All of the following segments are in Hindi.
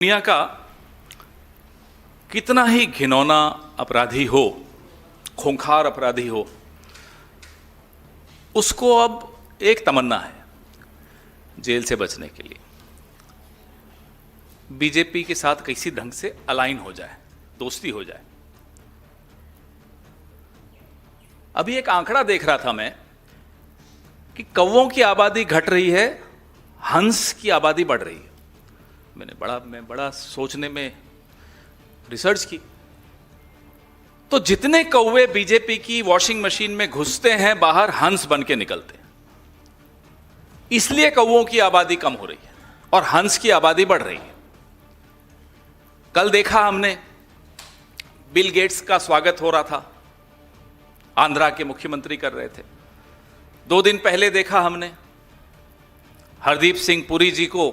दुनिया का कितना ही घिनौना अपराधी हो, खूंखार अपराधी हो, उसको अब एक तमन्ना है जेल से बचने के लिए बीजेपी के साथ किसी ढंग से अलाइन हो जाए, दोस्ती हो जाए। अभी एक आंकड़ा देख रहा था मैं कि कौवों की आबादी घट रही है, हंस की आबादी बढ़ रही है। मैं बड़ा सोचने में रिसर्च की, तो जितने कौवे बीजेपी की वॉशिंग मशीन में घुसते हैं, बाहर हंस बन के निकलते हैं। इसलिए कौवों की आबादी कम हो रही है और हंस की आबादी बढ़ रही है। कल देखा हमने, बिल गेट्स का स्वागत हो रहा था, आंध्रा के मुख्यमंत्री कर रहे थे। 2 दिन पहले देखा हमने, हरदीप सिंह पुरी जी को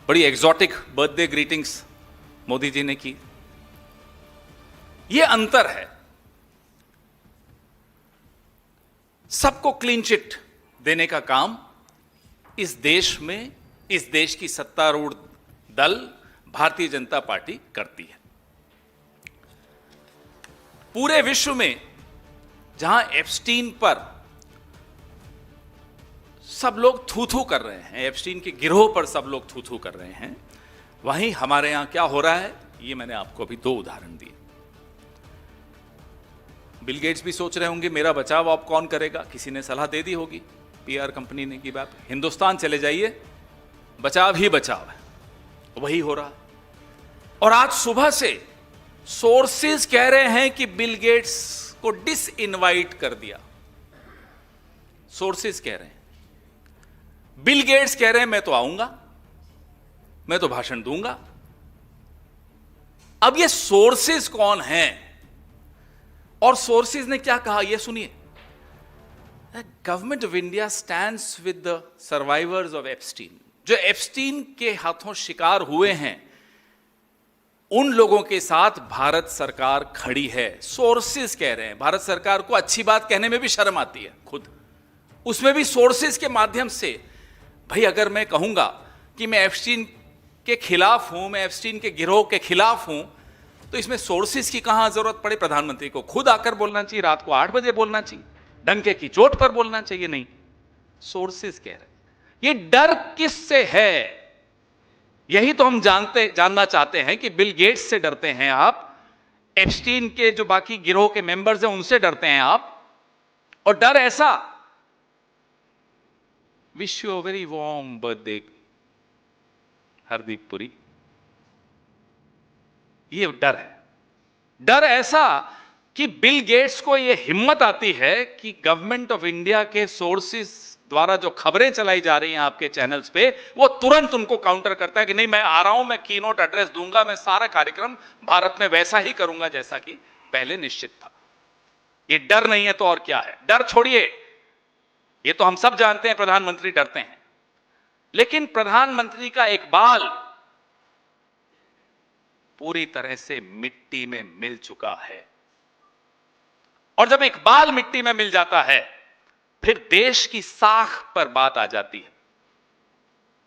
बड़ी exotic birthday greetings Modi ji ने की। यह अंतर है। सबको क्लीन चिट देने का काम इस देश में, इस देश की सत्तारूढ़ दल भारतीय जनता पार्टी करती है। पूरे विश्व में जहां एप्स्टीन पर सब लोग थू थू कर रहे हैं, एप्स्टीन के गिरोह पर सब लोग थू थू कर रहे हैं, वहीं हमारे यहां क्या हो रहा है, ये मैंने आपको अभी 2 उदाहरण दिए। बिल गेट्स भी सोच रहे होंगे मेरा बचाव अब कौन करेगा, किसी ने सलाह दे दी होगी, पीआर कंपनी ने की बात, हिंदुस्तान चले जाइए, बचाव ही बचाव है। वही हो रहा। और आज सुबह से सोर्सेज कह रहे हैं कि बिल गेट्स को डिसइनवाइट कर दिया। सोर्सेज कह रहे हैं, बिल गेट्स कह रहे हैं मैं तो आऊंगा, मैं तो भाषण दूंगा। अब ये सोर्सेज कौन हैं और सोर्सेज ने क्या कहा, ये सुनिए। Government of India stands with the survivors of Epstein. जो एप्स्टीन के हाथों शिकार हुए हैं, उन लोगों के साथ भारत सरकार खड़ी है। सोर्सेज कह रहे हैं। भारत सरकार को अच्छी बात कहने में भी शर्म आती है खुद, उसमें भी सोर्सेज के माध्यम से। भाई अगर मैं कहूंगा कि मैं एप्स्टीन के खिलाफ हूं, मैं एप्स्टीन के गिरोह के खिलाफ हूं, तो इसमें सोर्सेज की कहां जरूरत पड़े। प्रधानमंत्री को खुद आकर बोलना चाहिए, रात को 8 बजे बोलना चाहिए, डंके की चोट पर बोलना चाहिए। नहीं, सोर्सेज कह रहे। ये डर किससे है, यही तो हम जानना चाहते हैं कि बिल गेट्स से डरते हैं आप, एप्स्टीन के जो बाकी गिरोह के मेंबर्स हैं उनसे डरते हैं आप। और डर ऐसा, wish you a very warm birthday Hardeep Puri, ये डर है। डर ऐसा कि बिल गेट्स को यह हिम्मत आती है कि गवर्नमेंट ऑफ इंडिया के सोर्सेस द्वारा जो खबरें चलाई जा रही हैं आपके चैनल्स पे, वो तुरंत उनको काउंटर करता है कि नहीं, मैं आ रहा हूं, मैं कीनोट एड्रेस दूंगा, मैं सारा कार्यक्रम भारत में वैसा ही करूंगा जैसा कि पहले निश्चित था। ये डर नहीं है तो और क्या है। डर छोड़िए, ये तो हम सब जानते हैं प्रधानमंत्री डरते हैं, लेकिन प्रधानमंत्री का एक बाल पूरी तरह से मिट्टी में मिल चुका है। और जब एक बाल मिट्टी में मिल जाता है, फिर देश की साख पर बात आ जाती है।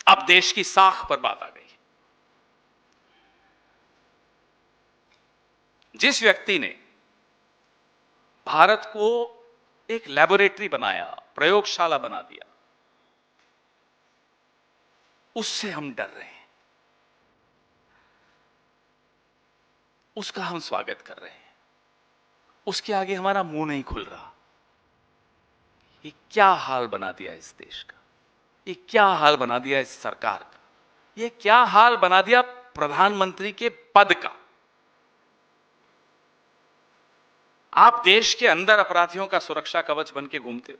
अब देश की साख पर बात आ गई। जिस व्यक्ति ने भारत को एक लैबोरेटरी बनाया, प्रयोगशाला बना दिया, उससे हम डर रहे हैं, उसका हम स्वागत कर रहे हैं, उसके आगे हमारा मुंह नहीं खुल रहा। ये क्या हाल बना दिया इस देश का, ये क्या हाल बना दिया इस सरकार का, ये क्या हाल बना दिया प्रधानमंत्री के पद का। आप देश के अंदर अपराधियों का सुरक्षा कवच बन के घूमते हो,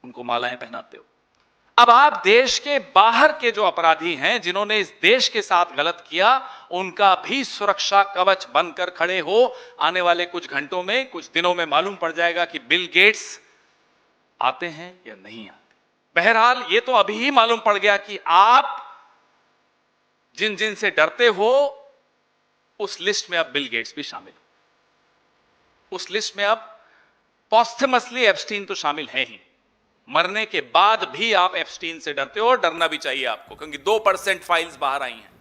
उनको मालाएं पहनाते हो। अब आप देश के बाहर के जो अपराधी हैं, जिन्होंने इस देश के साथ गलत किया, उनका भी सुरक्षा कवच बनकर खड़े हो। आने वाले कुछ घंटों में, कुछ दिनों में मालूम पड़ जाएगा कि बिल गेट्स आते हैं या नहीं आते। बहरहाल ये तो अभी ही मालूम पड़ गया कि आप जिन जिन से डरते हो, उस लिस्ट में अब बिल गेट्स भी शामिल, उस लिस्ट में अब पॉस्थमसली एप्स्टीन तो शामिल है ही। मरने के बाद भी आप एप्स्टीन से डरते हो, और डरना भी चाहिए आपको, क्योंकि 2% फाइल्स बाहर आई हैं।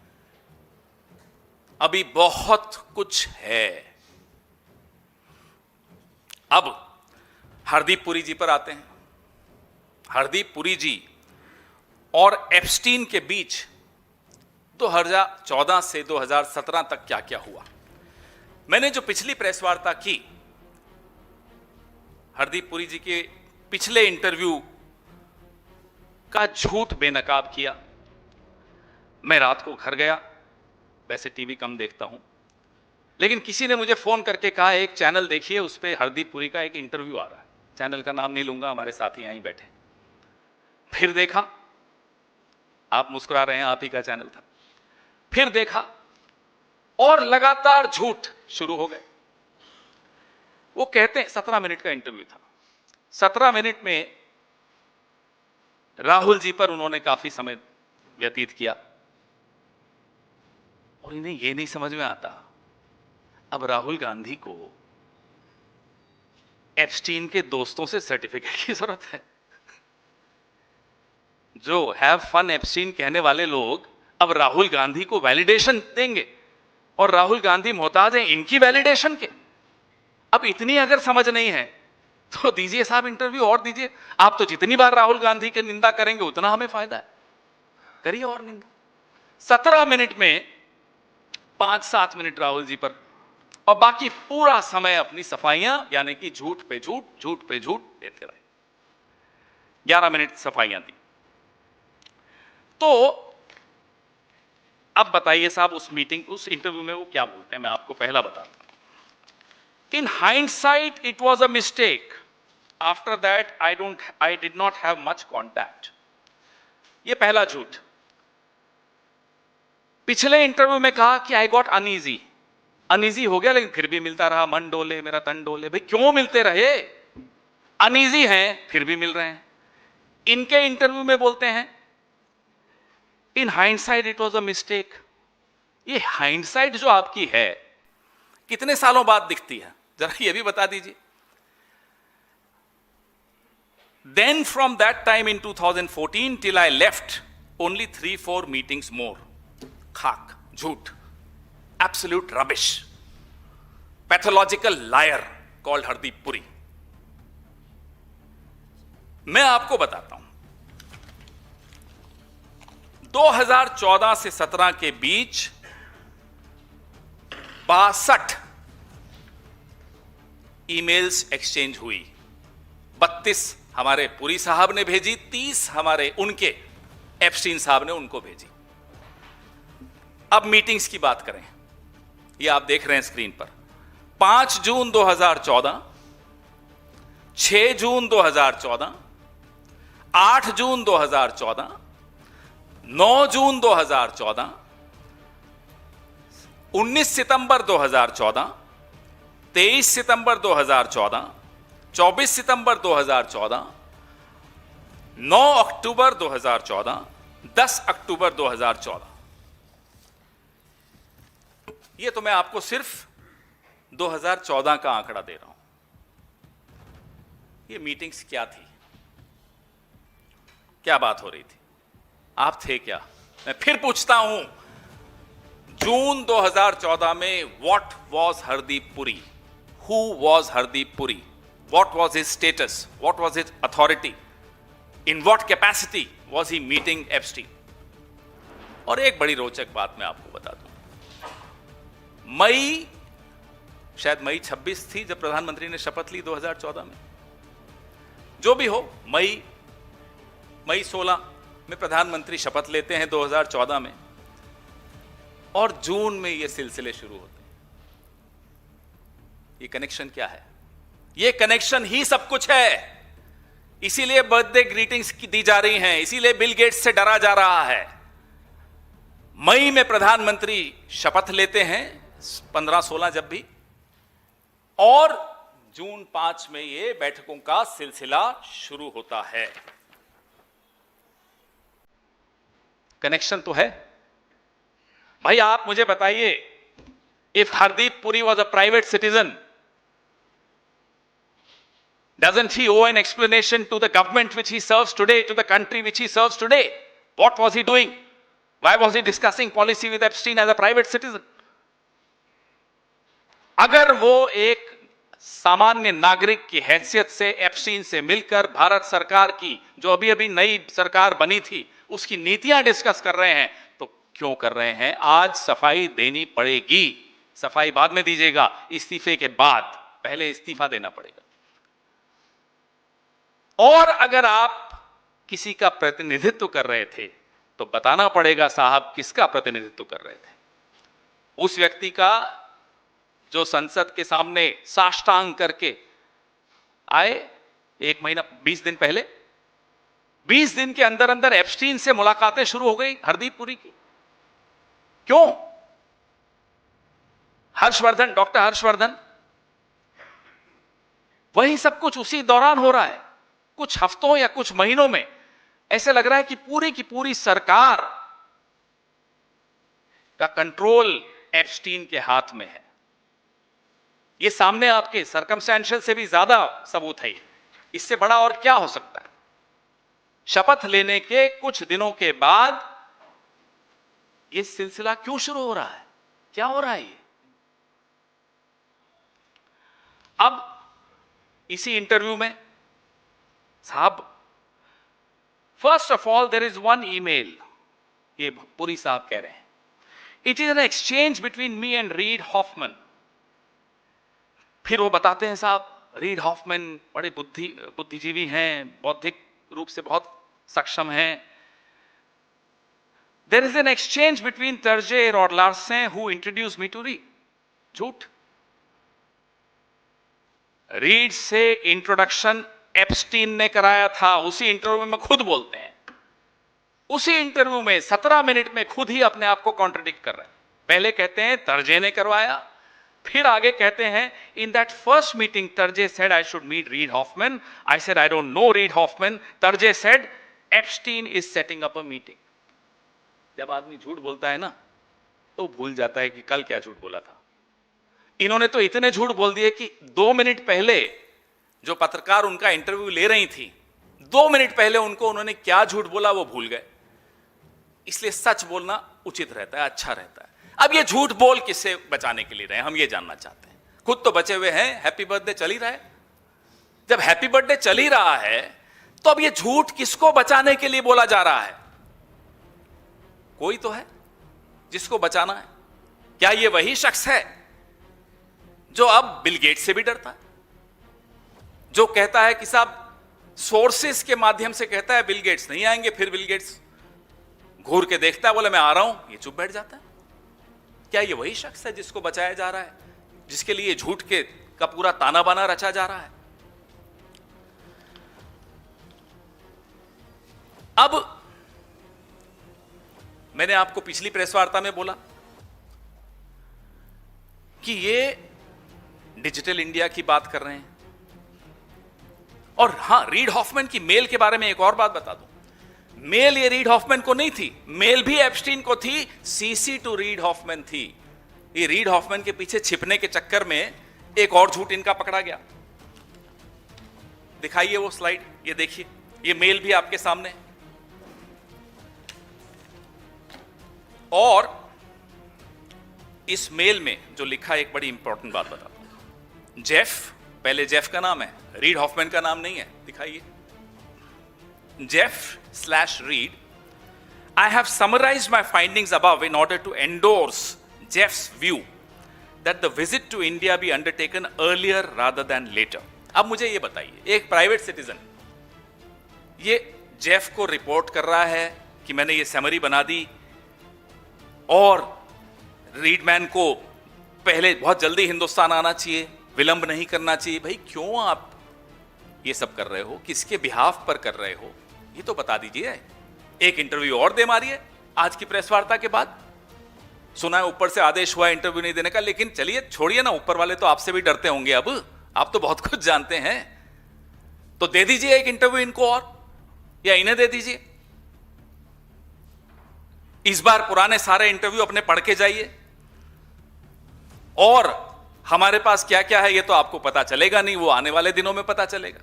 अभी बहुत कुछ है। अब हरदीप पुरी जी पर आते हैं। हरदीप पुरी जी और एप्स्टीन के बीच 2014 से 2017 तक क्या क्या हुआ। मैंने जो पिछली प्रेस वार्ता की, हरदीप पुरी जी के पिछले इंटरव्यू का झूठ बेनकाब किया। मैं रात को घर गया, वैसे टीवी कम देखता हूं, लेकिन किसी ने मुझे फोन करके कहा एक चैनल देखिए, उस पर हरदीप पुरी का एक इंटरव्यू आ रहा है। चैनल का नाम नहीं लूंगा, हमारे साथी यहीं बैठे। फिर देखा, आप मुस्कुरा रहे हैं, आप ही का चैनल था। फिर देखा और लगातार झूठ शुरू हो गए। वो कहते हैं 17 मिनट का इंटरव्यू था। 17 मिनट में राहुल जी पर उन्होंने काफी समय व्यतीत किया, और इन्हें यह नहीं समझ में आता अब राहुल गांधी को एप्स्टीन के दोस्तों से सर्टिफिकेट की जरूरत है। जो हैव फन एप्स्टीन कहने वाले लोग अब राहुल गांधी को वैलिडेशन देंगे, और राहुल गांधी मोहताज हैं इनकी वैलिडेशन के। अब इतनी अगर समझ नहीं है तो दीजिए साहब इंटरव्यू और दीजिए। आप तो जितनी बार राहुल गांधी की निंदा करेंगे उतना हमें फायदा है, करिए और निंदा। 17 मिनट में 5-7 मिनट राहुल जी पर, और बाकी पूरा समय अपनी सफाइयां, यानी कि झूठ पे झूठ, झूठ पे झूठ देते रहे। 11 मिनट सफाइयां दी। तो अब बताइए साहब, उस मीटिंग, उस इंटरव्यू में वो क्या बोलते हैं, मैं आपको पहला बताता हूं। In hindsight, it was a mistake. After that, I did not have much contact. ये पहला झूठ। पिछले इंटरव्यू में कहा कि I got uneasy. Uneasy हो गया, लेकिन फिर भी मिलता रहा, मन डोले मेरा तन डोले। भाई क्यों मिलते रहे? Uneasy हैं, फिर भी मिल रहे हैं। इनके इंटरव्यू में बोलते हैं In hindsight, it was a mistake. ये hindsight जो आपकी है, कितने सालों बाद दिखती है, जरा ये भी बता दीजिए। Then from that time in 2014 till I left, only 3-4 meetings more. खाक, झूठ, absolute rubbish, pathological liar called Hardeep Puri. मैं आपको बताता हूं, 2014 से 17 के बीच 62 ईमेल्स एक्सचेंज हुई। 32 हमारे पुरी साहब ने भेजी, 30 हमारे उनके एप्स्टीन साहब ने उनको भेजी। अब मीटिंग्स की बात करें, ये आप देख रहे हैं स्क्रीन पर। 5 जून 2014, 6 जून 2014, 8 जून 2014, 9 जून 2014, 19 सितंबर 2014, 23 सितंबर 2014, 24 सितंबर 2014, 9 अक्टूबर 2014, 10 अक्टूबर 2014। ये तो मैं आपको सिर्फ 2014 का आंकड़ा दे रहा हूं। ये मीटिंग्स क्या थी, क्या बात हो रही थी, आप थे क्या? मैं फिर पूछता हूं, जून 2014 में what was Hardeep Puri? Who was Hardeep Puri? What was his status? What was his authority? In what capacity was he meeting Epstein? और एक बड़ी रोचक बात मैं आपको बता दूं, शायद मई 26 थी जब प्रधानमंत्री ने शपथ ली 2014 में। जो भी हो, मई 16 में प्रधानमंत्री शपथ लेते हैं 2014 में, और जून में ये सिलसिले शुरू होते हैं। ये कनेक्शन क्या है? ये कनेक्शन ही सब कुछ है। इसीलिए बर्थडे ग्रीटिंग्स की दी जा रही हैं, इसीलिए बिल गेट्स से डरा जा रहा है। मई में प्रधानमंत्री शपथ लेते हैं, 15-16 जब भी, और जून 5 में ये बैठकों का सिलसिला शुरू होता है। कनेक्शन तो है भाई। आप मुझे बताइए, if Hardeep Puri was a private citizen, Doesn't he owe an explanation to the government which he serves today, to the country which he serves today? What was he doing? Why was he discussing policy with Epstein as a private citizen? अगर वो एक सामान्य नागरिक की हैसियत से एप्स्टीन से मिलकर भारत सरकार की जो अभी अभी नई सरकार बनी थी उसकी नीतियां डिस्कस कर रहे हैं तो क्यों कर रहे हैं? आज सफाई देनी पड़ेगी। सफाई बाद में दीजिएगा, इस्तीफे के बाद, पहले इस्तीफा देना पड़ेगा। और अगर आप किसी का प्रतिनिधित्व कर रहे थे तो बताना पड़ेगा साहब किसका प्रतिनिधित्व कर रहे थे। उस व्यक्ति का जो संसद के सामने साष्टांग करके आए 1 महीना 20 दिन पहले, 20 दिन के अंदर अंदर एप्स्टीन से मुलाकातें शुरू हो गई हरदीप पुरी की। क्यों? हर्षवर्धन, डॉक्टर हर्षवर्धन, वही सब कुछ उसी दौरान हो रहा है। कुछ हफ्तों या कुछ महीनों में ऐसे लग रहा है कि पूरी सरकार का कंट्रोल एप्स्टीन के हाथ में है। ये सामने आपके सर्कमस्टेंशियल से भी ज्यादा सबूत है। इससे बड़ा और क्या हो सकता है? शपथ लेने के कुछ दिनों के बाद ये सिलसिला क्यों शुरू हो रहा है? क्या हो रहा है ये? अब इसी इंटरव्यू में साहब, first of all there is one email, ये पुरी साहब कह रहे हैं, it is an exchange between me and Reid Hoffman. फिर वो बताते हैं साहब रीड हॉफमैन बड़े बुद्धिजीवी हैं, बौद्धिक रूप से बहुत सक्षम हैं। There is an exchange between Terje और Larsen who introduce me to Reid. झूठ। रीड से इंट्रोडक्शन एप्स्टीन ने कराया था। उसी इंटरव्यू में खुद बोलते हैं, उसी इंटरव्यू में 17 मिनट में खुद ही अपने आप को कॉन्ट्रडिक्ट कर रहे हैं। पहले कहते हैं तर्जे ने करवाया, फिर आगे कहते हैं in that first meeting Terje said I should meet Reid Hoffman, I said I don't know Reid Hoffman, Terje said Epstein is setting up a meeting. जब आदमी झूठ बोलता है ना तो भूल जाता है कि कल क्या झूठ बोला था। इन्होंने तो इतने झूठ बोल दिए कि 2 मिनट पहले जो पत्रकार उनका इंटरव्यू ले रही थी, 2 मिनट पहले उन्होंने क्या झूठ बोला वो भूल गए। इसलिए सच बोलना उचित रहता है, अच्छा रहता है। अब ये झूठ बोल किससे बचाने के लिए रहे, हम ये जानना चाहते हैं। खुद तो बचे हुए हैं, हैप्पी बर्थडे चल ही रहा है। जब हैप्पी बर्थडे चल ही रहा है तो अब ये झूठ किसको बचाने के लिए बोला जा रहा है? कोई तो है जिसको बचाना है। क्या ये वही शख्स है जो अब बिल गेट्स से भी डरता है, जो कहता है कि साहब सोर्सेस के माध्यम से कहता है बिल गेट्स नहीं आएंगे, फिर बिल गेट्स घूर के देखता है, बोले मैं आ रहा हूं, ये चुप बैठ जाता है? क्या ये वही शख्स है जिसको बचाया जा रहा है, जिसके लिए झूठ के का पूरा ताना बाना रचा जा रहा है? अब मैंने आपको पिछली प्रेस वार्ता में बोला कि ये डिजिटल इंडिया की बात कर रहे हैं। और हां, रीड हॉफमैन की मेल के बारे में एक और बात बता दूं। मेल ये रीड हॉफमैन को नहीं थी, मेल भी एप्स्टीन को थी, सीसी टू रीड हॉफमैन थी। ये रीड हॉफमैन के पीछे छिपने के चक्कर में एक और झूठ इनका पकड़ा गया। दिखाइए वो स्लाइड, ये देखिए, ये मेल भी आपके सामने है। और इस मेल में जो लिखा है, एक बड़ी इंपॉर्टेंट बात बता दूं। जेफ, पहले जेफ का नाम है, रीड हॉफमैन का नाम नहीं है। दिखाइए, Jeff/Reed, I have summarized my findings above in order to endorse Jeff's view that the visit to India be undertaken earlier rather than later. अब मुझे ये बताइए, एक प्राइवेट सिटीजन ये जेफ को रिपोर्ट कर रहा है कि मैंने ये समरी बना दी और रीडमैन को पहले बहुत जल्दी हिंदुस्तान आना चाहिए, विलंब नहीं करना चाहिए। भाई क्यों आप ये सब कर रहे हो, किसके बिहाफ पर कर रहे हो, ये तो बता दीजिए। एक इंटरव्यू और दे मारिए आज की प्रेस वार्ता के बाद। सुना है ऊपर से आदेश हुआ इंटरव्यू नहीं देने का, लेकिन चलिए छोड़िए ना, ऊपर वाले तो आपसे भी डरते होंगे। अब आप तो बहुत कुछ जानते हैं, तो दे दीजिए एक इंटरव्यू इनको, और या इन्हें दे दीजिए। इस बार पुराने सारे इंटरव्यू अपने पढ़ के जाइए और हमारे पास क्या क्या है ये तो आपको पता चलेगा नहीं, वो आने वाले दिनों में पता चलेगा।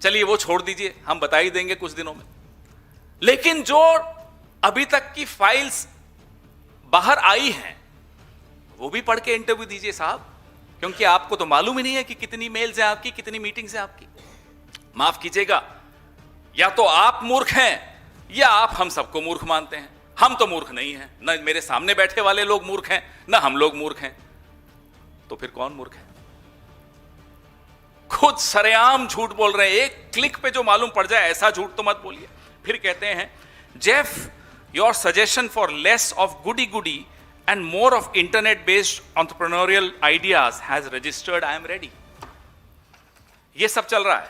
चलिए वो छोड़ दीजिए, हम बता ही देंगे कुछ दिनों में। लेकिन जो अभी तक की फाइल्स बाहर आई हैं वो भी पढ़ के इंटरव्यू दीजिए साहब, क्योंकि आपको तो मालूम ही नहीं है कि कितनी मेल्स हैं आपकी, कितनी मीटिंग्स हैं आपकी। माफ कीजिएगा, या तो आप मूर्ख हैं या आप हम सबको मूर्ख मानते हैं। हम तो मूर्ख नहीं हैं, ना मेरे सामने बैठे वाले लोग मूर्ख हैं, ना हम लोग मूर्ख हैं। तो फिर कौन मूर्ख है? खुद सरेआम झूठ बोल रहे हैं, एक क्लिक पे जो मालूम पड़ जाए ऐसा झूठ तो मत बोलिए। फिर कहते हैं, Jeff, your suggestion for less of goody goody and more of internet based entrepreneurial ideas has registered, I am ready। ये सब चल रहा है।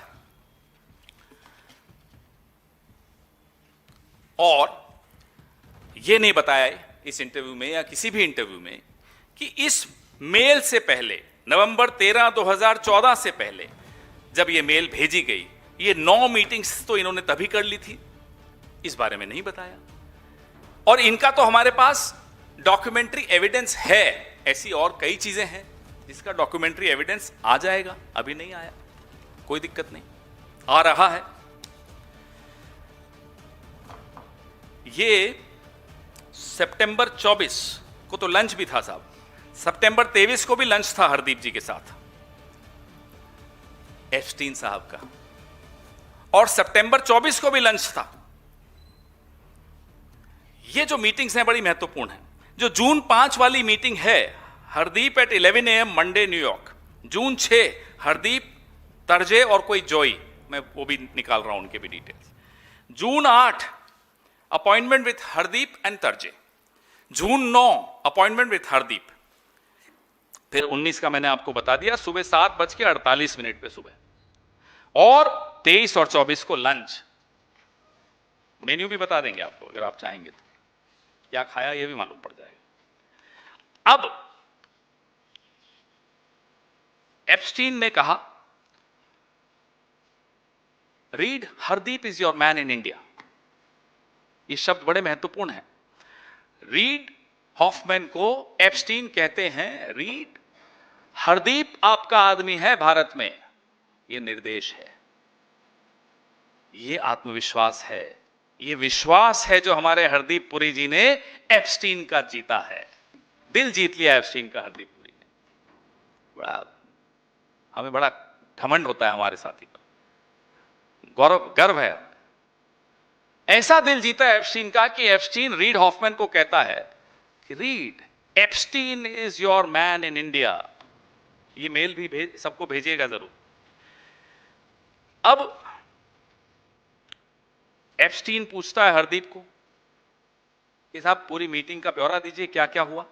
और ये नहीं बताया इस इंटरव्यू में या किसी भी इंटरव्यू में कि इस मेल से पहले, नवंबर 13, 2014 से पहले जब ये मेल भेजी गई, ये 9 मीटिंग्स तो इन्होंने तभी कर ली थी, इस बारे में नहीं बताया। और इनका तो हमारे पास डॉक्यूमेंट्री एविडेंस है, ऐसी और कई चीजें हैं जिसका डॉक्यूमेंट्री एविडेंस आ जाएगा, अभी नहीं आया, कोई दिक्कत नहीं, आ रहा है। ये सितंबर 24 को तो लंच भी था साहब, सितंबर 23 को भी लंच था हरदीप जी के साथ, एप्स्टीन साहब का, और सितंबर 24 को भी लंच था। ये जो मीटिंग्स हैं बड़ी महत्वपूर्ण हैं। जो जून 5 वाली मीटिंग है, Hardeep at 11 AM Monday New York, June 6 Hardeep, Terje और कोई जॉई, मैं वो भी निकाल रहा हूं उनके भी details. June 8 appointment with Hardeep and Terje, June 9 appointment with Hardeep, फिर 19 का मैंने आपको बता दिया, सुबह 7:48 पे सुबह, और 23 और 24 को लंच। मेन्यू भी बता देंगे आपको अगर आप चाहेंगे तो, क्या खाया ये भी मालूम पड़ जाएगा। अब एप्स्टीन ने कहा, read Hardeep is your man in India. ये शब्द बड़े महत्वपूर्ण है। रीड हॉफमैन को एप्स्टीन कहते हैं, रीड हरदीप आपका आदमी है भारत में। ये निर्देश है, ये आत्मविश्वास है, ये विश्वास है जो हमारे हरदीप पुरी जी ने एप्स्टीन का जीता है। दिल जीत लिया एप्स्टीन का हरदीप पुरी ने। बड़ा हमें बड़ा घमंड होता है हमारे साथी पर, गौरव गर्व है। ऐसा दिल जीता है एप्स्टीन का कि एप्स्टीन रीड हॉफमैन को कहता है कि read, Epstein is your man in India. ये मेल भी सबको भेजिएगा जरूर। अब एप्स्टीन पूछता है हरदीप को कि साहब पूरी मीटिंग का ब्यौरा दीजिए, क्या क्या हुआ।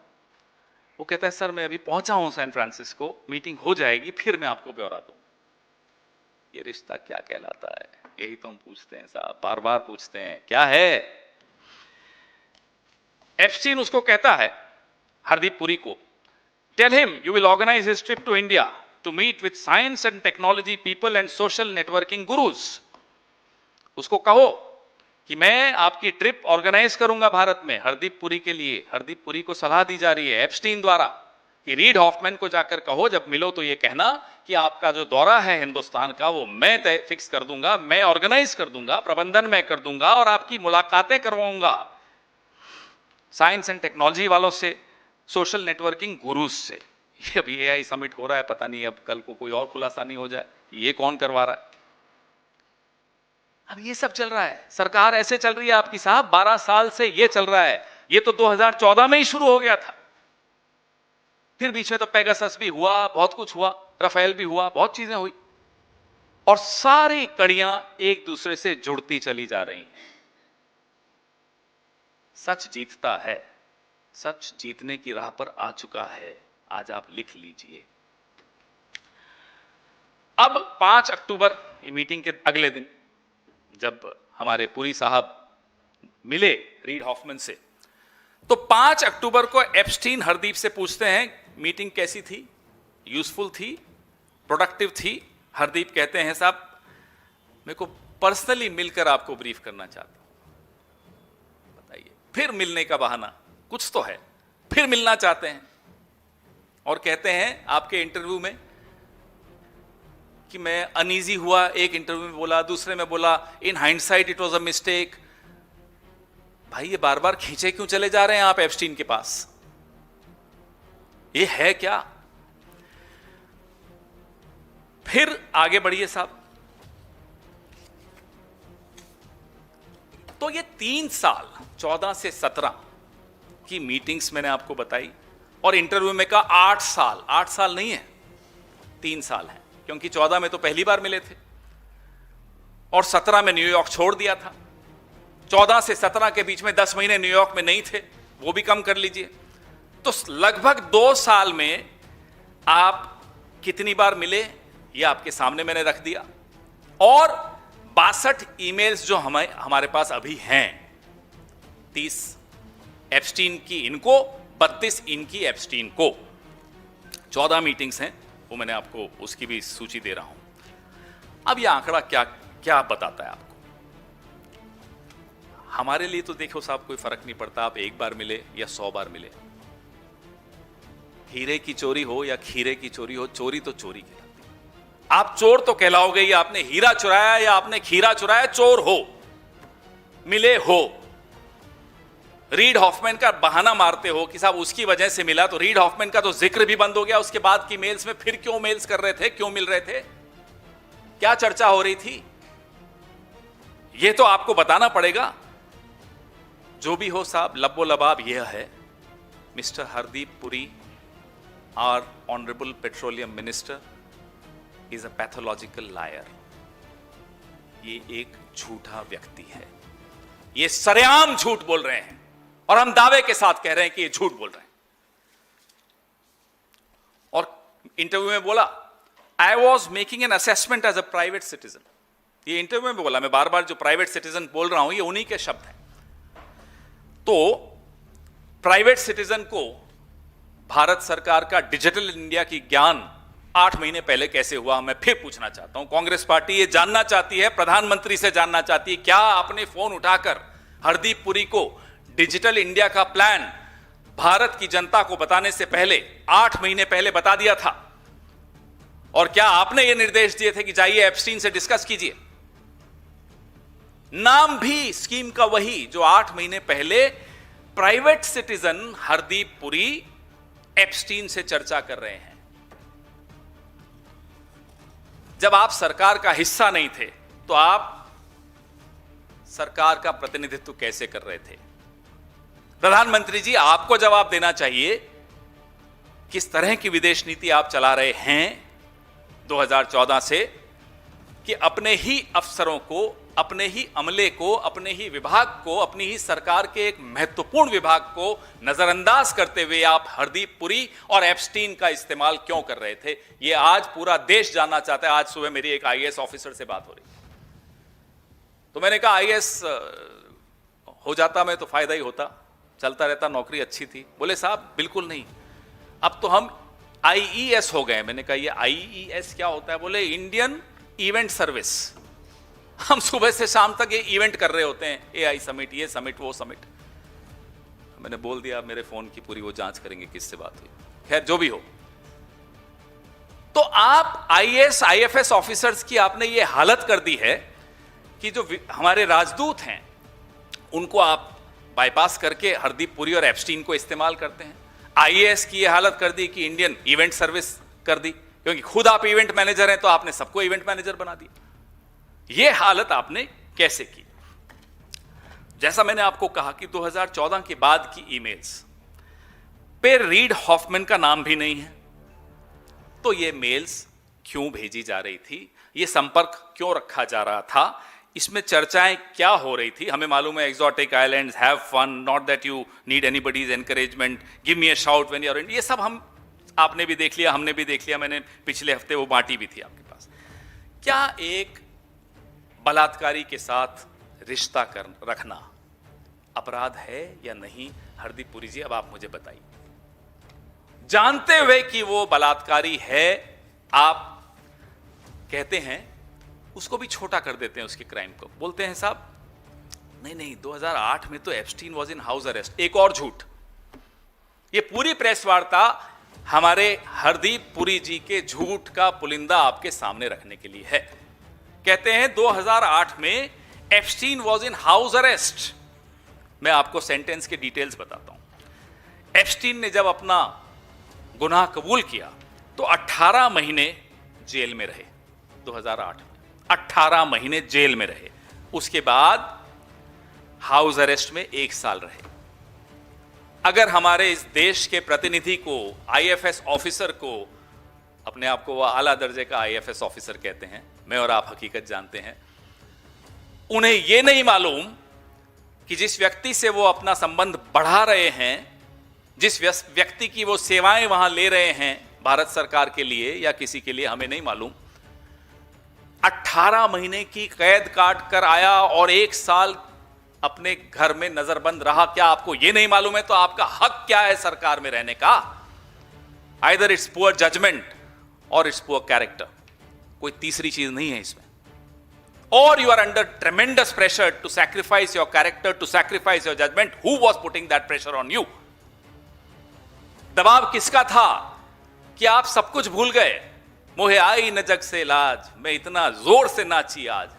वो कहता है, सर मैं अभी पहुंचा हूं सैन फ्रांसिस्को, मीटिंग हो जाएगी फिर मैं आपको ब्यौरा दूं। ये रिश्ता क्या कहलाता है, यही तो हम पूछते हैं साहब, बार बार पूछते हैं, क्या है। एप्स्टीन उसको कहता है, हरदीप पुरी को, tell him you will organise his trip to India to meet with science and technology people and social networking gurus. उसको कहो कि मैं आपकी ट्रिप ऑर्गेनाइज करूंगा भारत में हरदीप पुरी के लिए। हरदीप पुरी को सलाह दी जा रही है एप्स्टीन द्वारा कि रीड हॉफमैन को जाकर कहो, जब मिलो तो ये कहना कि आपका जो दौरा है हिंदुस्तान का वो मैं तय फिक्स कर दूंगा, मैं ऑर्गेनाइज कर दूंगा, प्रबंधन मैं कर दूंगा और आपकी मुलाकातें करवाऊंगा साइंस एंड टेक्नोलॉजी वालों से, सोशल नेटवर्किंग गुरुज से। ये अभी एआई समिट हो रहा है, पता नहीं अब कल को कोई और खुलासा नहीं हो जाए, ये कौन करवा रहा है। अब ये सब चल रहा है, सरकार ऐसे चल रही है आपकी साहब, 12 साल से ये चल रहा है। ये तो 2014 में ही शुरू हो गया था, फिर बीच में तो पेगासस भी हुआ, बहुत कुछ हुआ, राफेल भी हुआ, बहुत चीजें हुई, और सारी कड़ियां एक दूसरे से जुड़ती चली जा रही हैं। सच जीतता है, सच जीतने की राह पर आ चुका है, आज आप लिख लीजिए। अब 5 अक्टूबर ये मीटिंग के अगले दिन जब हमारे पुरी साहब मिले रीड हॉफमैन से, तो 5 अक्टूबर को एप्स्टीन हरदीप से पूछते हैं मीटिंग कैसी थी, यूजफुल थी, प्रोडक्टिव थी। हरदीप कहते हैं साहब मेरे को पर्सनली मिलकर आपको ब्रीफ करना चाहता हूं। बताइए, फिर मिलने का बहाना कुछ तो है, फिर मिलना चाहते हैं। और कहते हैं आपके इंटरव्यू में कि मैं अनईजी हुआ, एक इंटरव्यू में बोला, दूसरे में बोला in hindsight it was a mistake. भाई ये बार बार खींचे क्यों चले जा रहे हैं आप एप्स्टीन के पास? ये है क्या? फिर आगे बढ़िए साहब। तो ये 3 साल 14 से 17 की मीटिंग्स मैंने आपको बताई, और इंटरव्यू में कहा 8 साल। 8 साल नहीं है, 3 साल है, क्योंकि 14 में तो पहली बार मिले थे और 17 में न्यूयॉर्क छोड़ दिया था। 14 से 17 के बीच में 10 महीने न्यूयॉर्क में नहीं थे, वो भी कम कर लीजिए। तो लगभग 2 साल में आप कितनी बार मिले, ये आपके सामने मैंने रख दिया। और 62 ईमेल्स जो हमारे पास अभी हैं, 30 एप्स्टीन की इनको, 32 इनकी एप्स्टीन को। 14 मीटिंग्स हैं, वो मैंने आपको उसकी भी सूची दे रहा हूं। अब यह आंकड़ा क्या क्या बताता है आपको? हमारे लिए तो देखो साहब कोई फर्क नहीं पड़ता आप 1 बार मिले या 100 बार मिले। हीरे की चोरी हो या खीरे की चोरी हो, चोरी तो चोरी कहलाती है। आप चोर तो कहलाओगे, या आपने हीरा चुराया या आपने खीरा चुराया, चोर हो, मिले हो। रीड हॉफमैन का बहाना मारते हो कि साहब उसकी वजह से मिला, तो रीड हॉफमैन का तो जिक्र भी बंद हो गया उसके बाद की मेल्स में। फिर क्यों मेल्स कर रहे थे, क्यों मिल रहे थे, क्या चर्चा हो रही थी, यह तो आपको बताना पड़ेगा। जो भी हो साहब, लबो लबाब यह है, mister Hardeep Puri, our honourable petroleum minister, is a pathological liar. ये एक झूठा व्यक्ति है, ये सरेआम झूठ बोल रहे हैं, और हम दावे के साथ कह रहे हैं कि ये झूठ बोल रहे हैं। और इंटरव्यू में बोला, I was making an assessment as a private citizen. ये इंटरव्यू में बोला, मैं बार बार जो प्राइवेट सिटीजन बोल रहा हूं ये उन्हीं के शब्द हैं। तो प्राइवेट सिटीजन को भारत सरकार का डिजिटल इंडिया की ज्ञान 8 महीने पहले कैसे हुआ, मैं फिर पूछना चाहता हूं। कांग्रेस पार्टी ये जानना चाहती है, प्रधानमंत्री से जानना चाहती है, क्या आपने फोन उठाकर हरदीप पुरी को डिजिटल इंडिया का प्लान भारत की जनता को बताने से पहले 8 महीने पहले बता दिया था? और क्या आपने ये निर्देश दिए थे कि जाइए एप्स्टीन से डिस्कस कीजिए? नाम भी स्कीम का वही जो 8 महीने पहले private citizen Hardeep Puri Epstein से चर्चा कर रहे हैं। जब आप सरकार का हिस्सा नहीं थे तो आप सरकार का प्रतिनिधित्व कैसे कर रहे थे? प्रधानमंत्री जी, आपको जवाब देना चाहिए, किस तरह की विदेश नीति आप चला रहे हैं 2014 से, कि अपने ही अफसरों को, अपने ही अमले को, अपने ही विभाग को, अपनी ही सरकार के एक महत्वपूर्ण विभाग को नजरअंदाज करते हुए आप हरदीप पुरी और एप्स्टीन का इस्तेमाल क्यों कर रहे थे? यह आज पूरा देश जानना चाहता है। आज सुबह मेरी एक आईएएस ऑफिसर से बात हो रही, तो मैंने कहा आईएएस हो जाता मैं तो फायदा ही होता, चलता रहता, नौकरी अच्छी थी। बोले साहब बिल्कुल नहीं, अब तो हम आईईएस हो गए। मैंने कहा ये आईईएस क्या होता है? बोले इंडियन इवेंट सर्विस। हम सुबह से शाम तक ये इवेंट कर रहे होते हैं, एआई समिट, ये समिट, वो समिट। मैंने बोल दिया मेरे फोन की पूरी वो जांच करेंगे किससे बात हुई। खैर जो भी हो, तो आप आईएएस आईएफएस ऑफिसर्स की आपने ये हालत कर दी है कि जो हमारे राजदूत हैं उनको आप बाईपास करके हरदीप पुरी और एप्स्टीन को इस्तेमाल करते हैं। आईएएस की ये हालत कर दी कि इंडियन इवेंट सर्विस कर दी, क्योंकि खुद आप इवेंट मैनेजर हैं तो आपने सबको इवेंट मैनेजर बना दिया। ये हालत आपने कैसे की? जैसा मैंने आपको कहा कि 2014 के बाद की ईमेल्स पे रीड हॉफमैन का नाम भी नहीं है, तो ये मेल्स क्यों भेजी जा रही थी, ये संपर्क क्यों रखा जा रहा था, इसमें चर्चाएं क्या हो रही थी? हमें मालूम है exotic islands, have fun, not that you need anybody's encouragement, give me a shout when you are in, ये सब हम आपने भी देख लिया, हमने भी देख लिया, मैंने पिछले हफ्ते वो बांटी भी थी आपके पास। क्या एक बलात्कारी के साथ रिश्ता रखना अपराध है या नहीं? हरदीप पुरी जी, अब आप मुझे बताइए। जानते हुए कि वो बलात्कारी है, आप कहते हैं, उसको भी छोटा कर देते हैं उसके क्राइम को, बोलते हैं साहब नहीं नहीं 2008 में तो Epstein was in house arrest. एक और झूठ, ये पूरी प्रेस वार्ता हमारे हरदीप पुरी जी के झूठ का पुलिंदा आपके सामने रखने के लिए है। कहते हैं 2008 में Epstein was in house arrest. मैं आपको सेंटेंस के डिटेल्स बताता हूं। एप्स्टीन ने जब अपना गुनाह कबूल किया तो 18 महीने जेल में रहे। 2008 में 18 महीने जेल में रहे। उसके बाद हाउस अरेस्ट में 1 साल रहे। अगर हमारे इस देश के प्रतिनिधि को, आईएफएस ऑफिसर को, अपने आप को वह आला दर्जे का आईएफएस ऑफिसर कहते हैं, मैं और आप हकीकत जानते हैं, उन्हें यह नहीं मालूम कि जिस व्यक्ति से वो अपना संबंध बढ़ा रहे हैं, जिस व्यक्ति की वो सेवाएं वहां ले रहे हैं भारत सरकार के लिए या किसी के लिए, हमें नहीं मालूम, 18 महीने की कैद काट कर आया और 1 साल अपने घर में नजरबंद रहा। क्या आपको यह नहीं मालूम है तो आपका हक क्या है सरकार में रहने का? आइदर इट्स पुअर जजमेंट और इट्स पुअर कैरेक्टर, कोई तीसरी चीज नहीं है इसमें। और you are under tremendous pressure to sacrifice your character, to sacrifice your judgment. Who was putting that pressure on you? दबाव किसका था कि आप सब कुछ भूल गए? मोहे आई न जग से लाज, मैं इतना जोर से नाची आज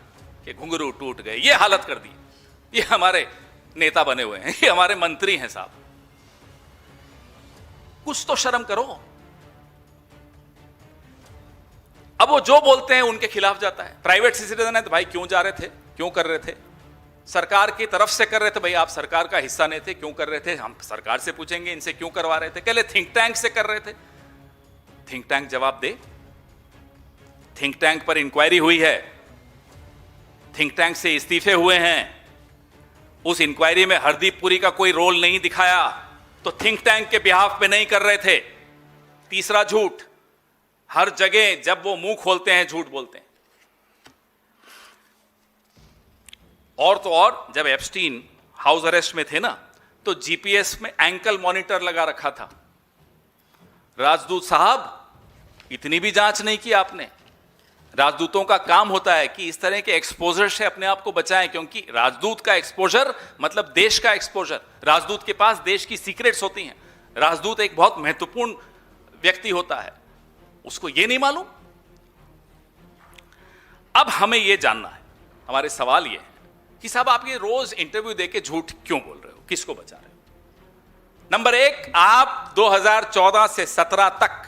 कि घुंघरू टूट गए। ये हालत कर दी। ये हमारे नेता बने हुए हैं, ये हमारे मंत्री हैं साहब। कुछ तो शर्म करो। अब वो जो बोलते हैं उनके खिलाफ जाता है। प्राइवेट सिटीजन है तो भाई क्यों जा रहे थे, क्यों कर रहे थे? सरकार की तरफ से कर रहे थे, भाई आप सरकार का हिस्सा नहीं थे, क्यों कर रहे थे? हम सरकार से पूछेंगे इनसे क्यों करवा रहे थे। कहले थिंक टैंक से कर रहे थे। थिंक टैंक जवाब दे। थिंक टैंक पर इंक्वायरी हुई है, थिंक टैंक से इस्तीफे हुए हैं। उस इंक्वायरी में हरदीप पुरी का कोई रोल नहीं दिखाया, तो थिंक टैंक के बिहाफ पे नहीं कर रहे थे। तीसरा झूठ, हर जगह जब वो मुंह खोलते हैं झूठ बोलते हैं। और तो और जब एप्स्टीन हाउस अरेस्ट में थे ना, तो जीपीएस में एंकल मॉनिटर लगा रखा था। राजदूत साहब, इतनी भी जांच नहीं की आपने। राजदूतों का काम होता है कि इस तरह के एक्सपोजर से अपने आप को बचाएं, क्योंकि राजदूत का एक्सपोजर मतलब देश का एक्सपोजर। राजदूत के पास देश की सीक्रेट्स होती हैं। राजदूत एक बहुत महत्वपूर्ण व्यक्ति होता है, उसको यह नहीं मालूम। अब हमें यह जानना है, हमारे सवाल यह है कि साहब आप ये रोज इंटरव्यू देके झूठ क्यों बोल रहे हो, किसको बचा रहे हो? नंबर 1, आप 2014 से 17 तक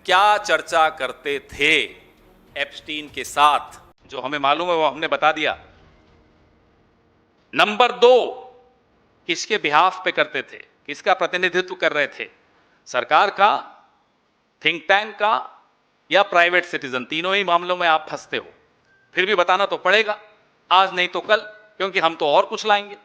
क्या चर्चा करते थे एप्स्टीन के साथ? जो हमें मालूम है वो हमने बता दिया। नंबर 2, किसके बिहाफ पे करते थे, किसका प्रतिनिधित्व कर रहे थे? सरकार का, थिंक टैंक का या प्राइवेट सिटीजन? तीनों ही मामलों में आप फंसते हो। फिर भी बताना तो पड़ेगा, आज नहीं तो कल, क्योंकि हम तो और कुछ लाएंगे।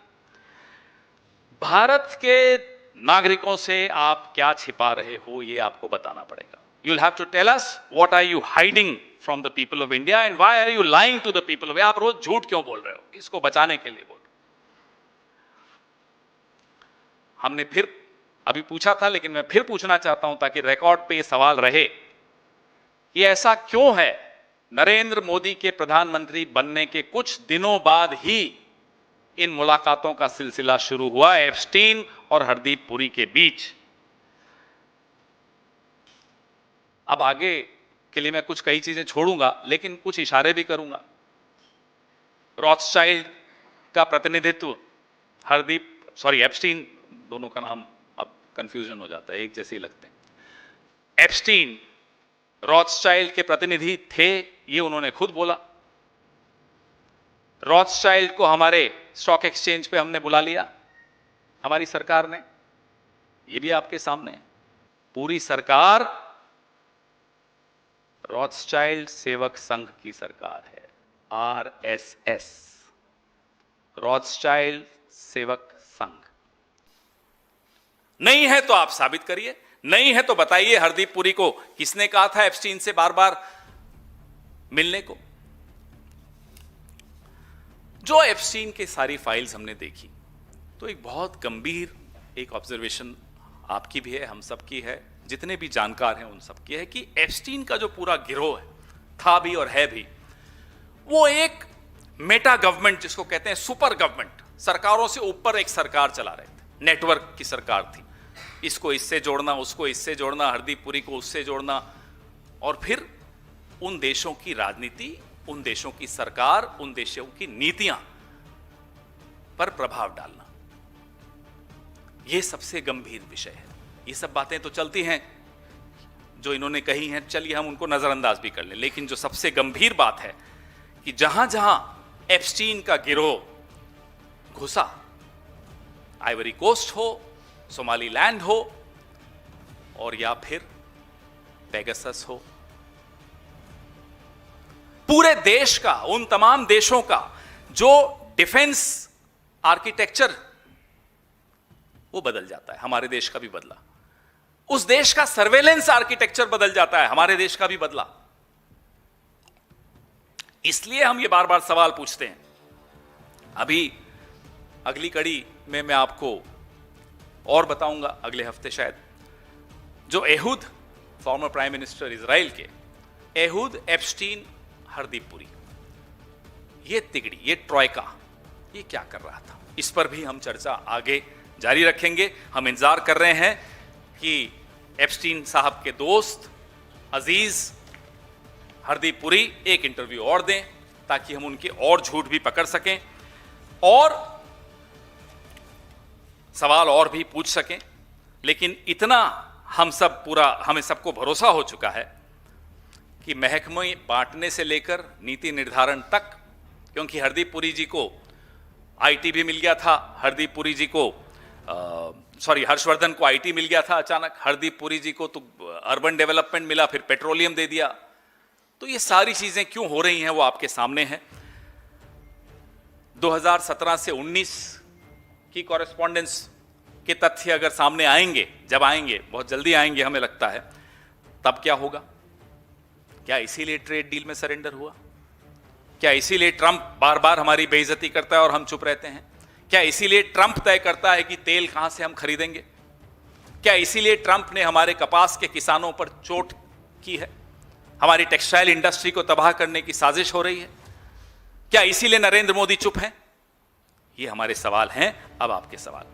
भारत के नागरिकों से आप क्या छिपा रहे हो, यह आपको बताना पड़ेगा। You'll have to tell us what are you hiding from the people of India and why are you lying to the people of India? आप रोज झूठ क्यों बोल रहे हो, इसको बचाने के लिए बोल रहे हो। हमने फिर अभी पूछा था, लेकिन मैं फिर पूछना चाहता हूं ताकि रिकॉर्ड पे ये सवाल रहे कि ऐसा क्यों है नरेंद्र मोदी के प्रधानमंत्री बनने के कुछ दिनों बाद ही इन मुलाकातों का सिलसिला शुरू हुआ एप्स्टीन और हरदीप पुरी के बीच। अब आगे के लिए मैं कुछ कई चीजें छोड़ूंगा, लेकिन कुछ इशारे भी करूंगा। रॉथस्चाइल्ड का प्रतिनिधित्व एप्स्टीन, दोनों का नाम अब कंफ्यूजन हो जाता है, एक जैसे ही लगते हैं। एप्स्टीन रॉथस्चाइल्ड के प्रतिनिधि थे, ये उन्होंने खुद बोला। रॉथस्चाइल्ड को हमारे स्टॉक एक्सचेंज पे हमने बुला लिया, हमारी सरकार ने, ये भी आपके सामने है। पूरी सरकार रॉथस्चाइल्ड सेवक संघ की सरकार है, आरएसएस, रॉथस्चाइल्ड सेवक संघ। नहीं है तो आप साबित करिए, नहीं है तो बताइए हरदीप पुरी को किसने कहा था एप्स्टीन से बार बार मिलने को। जो एप्स्टीन के सारी फाइल्स हमने देखी तो एक बहुत गंभीर एक ऑब्जर्वेशन आपकी भी है, हम सबकी है, जितने भी जानकार हैं उन सबकी है कि एप्स्टीन का जो पूरा गिरोह है, था भी और है भी, वो एक मेटा गवर्नमेंट जिसको कहते हैं सुपर गवर्नमेंट, सरकारों से ऊपर एक सरकार चला रहे थे, नेटवर्क की सरकार थी। इसको इससे जोड़ना, उसको इससे जोड़ना, हरदीप पुरी को उससे जोड़ना, और फिर उन देशों की राजनीति, उन देशों की सरकार, उन देशों की नीतियां पर प्रभाव डालना, यह सबसे गंभीर विषय है। ये सब बातें तो चलती हैं जो इन्होंने कही हैं, चलिए हम उनको नजरअंदाज भी कर लें, लेकिन जो सबसे गंभीर बात है कि जहां जहां एप्स्टीन का गिरोह घुसा, आइवरी कोस्ट हो, सोमालीलैंड हो, और या फिर पेगासस हो, पूरे देश का, उन तमाम देशों का जो डिफेंस आर्किटेक्चर वो बदल जाता है। हमारे देश का भी बदला, उस देश का सर्वेलेंस आर्किटेक्चर बदल जाता है, हमारे देश का भी बदला। इसलिए हम ये बार बार सवाल पूछते हैं। अभी अगली कड़ी में मैं आपको और बताऊंगा, अगले हफ्ते शायद, जो एहुद, फॉर्मर प्राइम मिनिस्टर इजराइल के, एहुद, एप्स्टीन, हरदीप पुरी, ये तिगड़ी, ये ट्रॉयका, ये क्या कर रहा था, इस पर भी हम चर्चा आगे जारी रखेंगे। हम इंतजार कर रहे हैं कि एप्स्टीन साहब के दोस्त अजीज हरदीप पुरी एक इंटरव्यू और दें, ताकि हम उनके और झूठ भी पकड़ सकें और सवाल और भी पूछ सकें। लेकिन इतना हमें सबको भरोसा हो चुका है कि महकमे बांटने से लेकर नीति निर्धारण तक, क्योंकि हरदीप पुरी जी को आईटी भी मिल गया था, हरदीप पुरी जी को हर्षवर्धन को आईटी मिल गया था अचानक, हरदीप पुरी जी को तो अर्बन डेवलपमेंट मिला, फिर पेट्रोलियम दे दिया। तो ये सारी चीजें क्यों हो रही हैं वो आपके सामने है। 2017 से 19 की कॉरेस्पॉन्डेंस के तथ्य अगर सामने आएंगे, जब आएंगे, बहुत जल्दी आएंगे हमें लगता है, तब क्या होगा? क्या इसीलिए ट्रेड डील में सरेंडर हुआ? क्या इसीलिए ट्रंप बार बार हमारी बेइज्जती करता है और हम चुप रहते हैं? क्या इसीलिए ट्रंप तय करता है कि तेल कहां से हम खरीदेंगे? क्या इसीलिए ट्रंप ने हमारे कपास के किसानों पर चोट की है? हमारी टेक्सटाइल इंडस्ट्री को तबाह करने की साजिश हो रही है? क्या इसीलिए नरेंद्र मोदी चुप हैं? ये हमारे सवाल हैं, अब आपके सवाल।